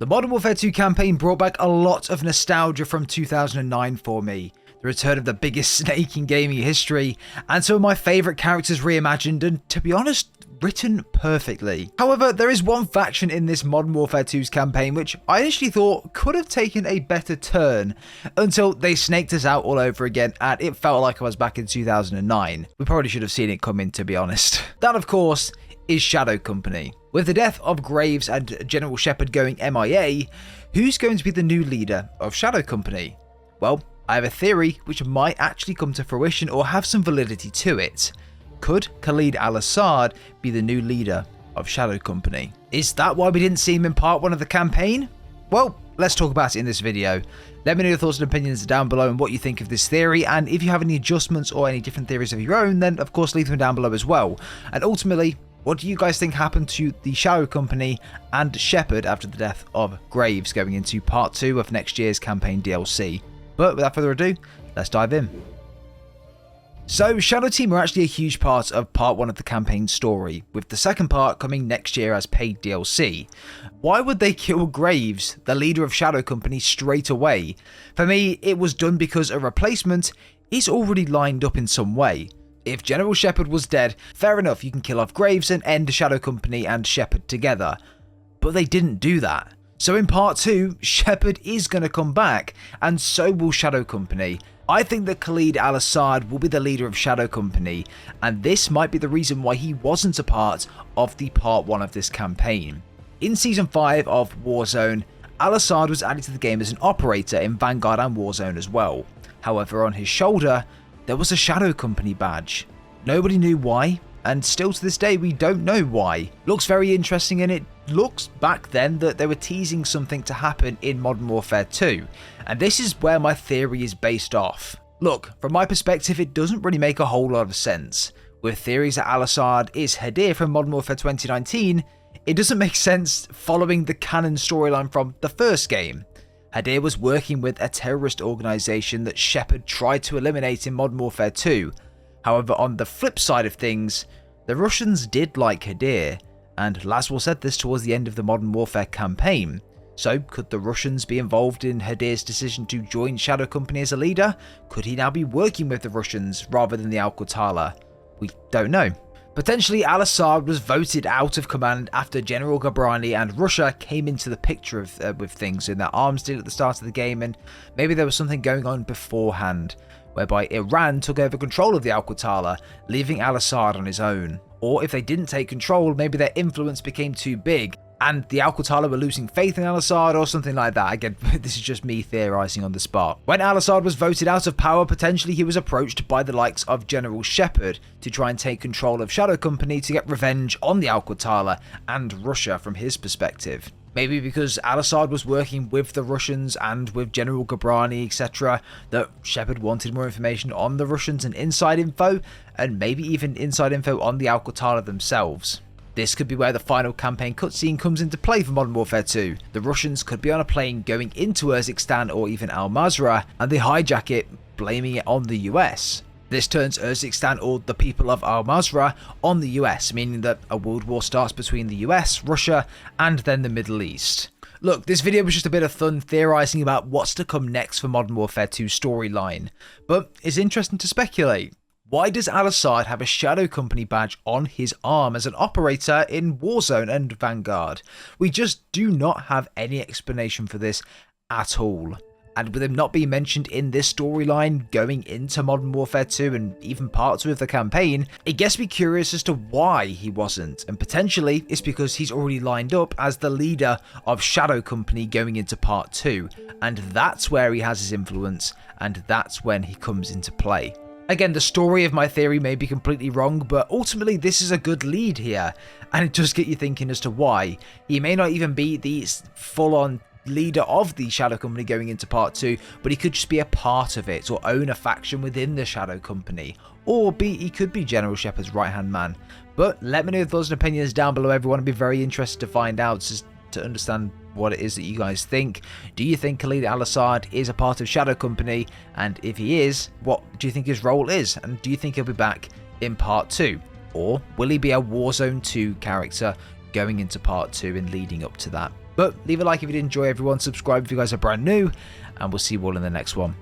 The Modern Warfare 2 campaign brought back a lot of nostalgia from 2009 for me. The return of the biggest snake in gaming history, and some of my favourite characters reimagined and, to be honest, written perfectly. However, there is one faction in this Modern Warfare 2's campaign which I initially thought could have taken a better turn until they snaked us out all over again and it felt like I was back in 2009. We probably should have seen it coming, to be honest. That, of course, is Shadow Company. With the death of Graves and General Shepard going MIA, who's going to be the new leader of Shadow Company? Well, I have a theory which might actually come to fruition or have some validity to it. Could Khaled Al-Asad be the new leader of Shadow Company? Is that why we didn't see him in part 1 of the campaign? Well, let's talk about it in this video. Let me know your thoughts and opinions down below and what you think of this theory, and if you have any adjustments or any different theories of your own, then of course leave them down below as well. And ultimately, what do you guys think happened to the Shadow Company and Shepard after the death of Graves going into part 2 of next year's campaign DLC? But without further ado, let's dive in. So, Shadow Team are actually a huge part of part 1 of the campaign story, with the second part coming next year as paid DLC. Why would they kill Graves, the leader of Shadow Company, straight away? For me, it was done because a replacement is already lined up in some way. If General Shepard was dead, fair enough, you can kill off Graves and end Shadow Company and Shepard together. But they didn't do that. So in part 2, Shepard is going to come back, and so will Shadow Company. I think that Khaled Al-Asad will be the leader of Shadow Company, and this might be the reason why he wasn't a part of the part 1 of this campaign. In Season 5 of Warzone, Al-Asad was added to the game as an operator in Vanguard and Warzone as well. However, on his shoulder, there was a Shadow Company badge. Nobody knew why, and still to this day we don't know why. Looks very interesting, and it looks back then that they were teasing something to happen in Modern Warfare 2, and this is where my theory is based off. Look, from my perspective it doesn't really make a whole lot of sense. With theories that Al-Asad is Hadir from Modern Warfare 2019, it doesn't make sense following the canon storyline from the first game. Hadir was working with a terrorist organisation that Shepard tried to eliminate in Modern Warfare 2. However, on the flip side of things, the Russians did like Hadir, and Laswell said this towards the end of the Modern Warfare campaign. So, could the Russians be involved in Hadir's decision to join Shadow Company as a leader? Could he now be working with the Russians rather than the Al-Qatala? We don't know. Potentially, Al-Asad was voted out of command after General Ghabrani and Russia came into the picture with things in their arms deal at the start of the game, and maybe there was something going on beforehand, whereby Iran took over control of the Al-Qatala, leaving Al-Asad on his own. Or if they didn't take control, maybe their influence became too big, and the Al-Qatala were losing faith in Al-Asad or something like that. Again, this is just me theorising on the spot. When Al-Asad was voted out of power, potentially he was approached by the likes of General Shepard to try and take control of Shadow Company to get revenge on the Al-Qatala and Russia from his perspective. Maybe because Al-Asad was working with the Russians and with General Ghabrani, etc., that Shepard wanted more information on the Russians and inside info, and maybe even inside info on the Al-Qatala themselves. This could be where the final campaign cutscene comes into play for Modern Warfare 2. The Russians could be on a plane going into Urzikstan or even Al-Mazrah, and they hijack it, blaming it on the US. This turns Urzikstan or the people of Al-Mazrah on the US, meaning that a world war starts between the US, Russia, and then the Middle East. Look, this video was just a bit of fun theorising about what's to come next for Modern Warfare 2 storyline, but it's interesting to speculate. Why does Al-Asad have a Shadow Company badge on his arm as an operator in Warzone and Vanguard? We just do not have any explanation for this at all. And with him not being mentioned in this storyline going into Modern Warfare 2 and even part 2 of the campaign, it gets me curious as to why he wasn't, and potentially it's because he's already lined up as the leader of Shadow Company going into part 2, and that's where he has his influence, and that's when he comes into play. Again, the story of my theory may be completely wrong, but ultimately this is a good lead here, and it does get you thinking as to why. He may not even be the full-on leader of the Shadow Company going into part 2, but he could just be a part of it or own a faction within the Shadow Company, or he could be General Shepard's right hand man. But let me know your thoughts and opinions down below, everyone. I'd be very interested to find out, just to understand what it is that you guys think. Do you think Khaled Al-Asad is a part of Shadow Company, and if he is, what do you think his role is, and do you think he'll be back in part 2, or will he be a Warzone 2 character going into part 2 and leading up to that? But leave a like if you did enjoy, everyone. Subscribe if you guys are brand new, and we'll see you all in the next one.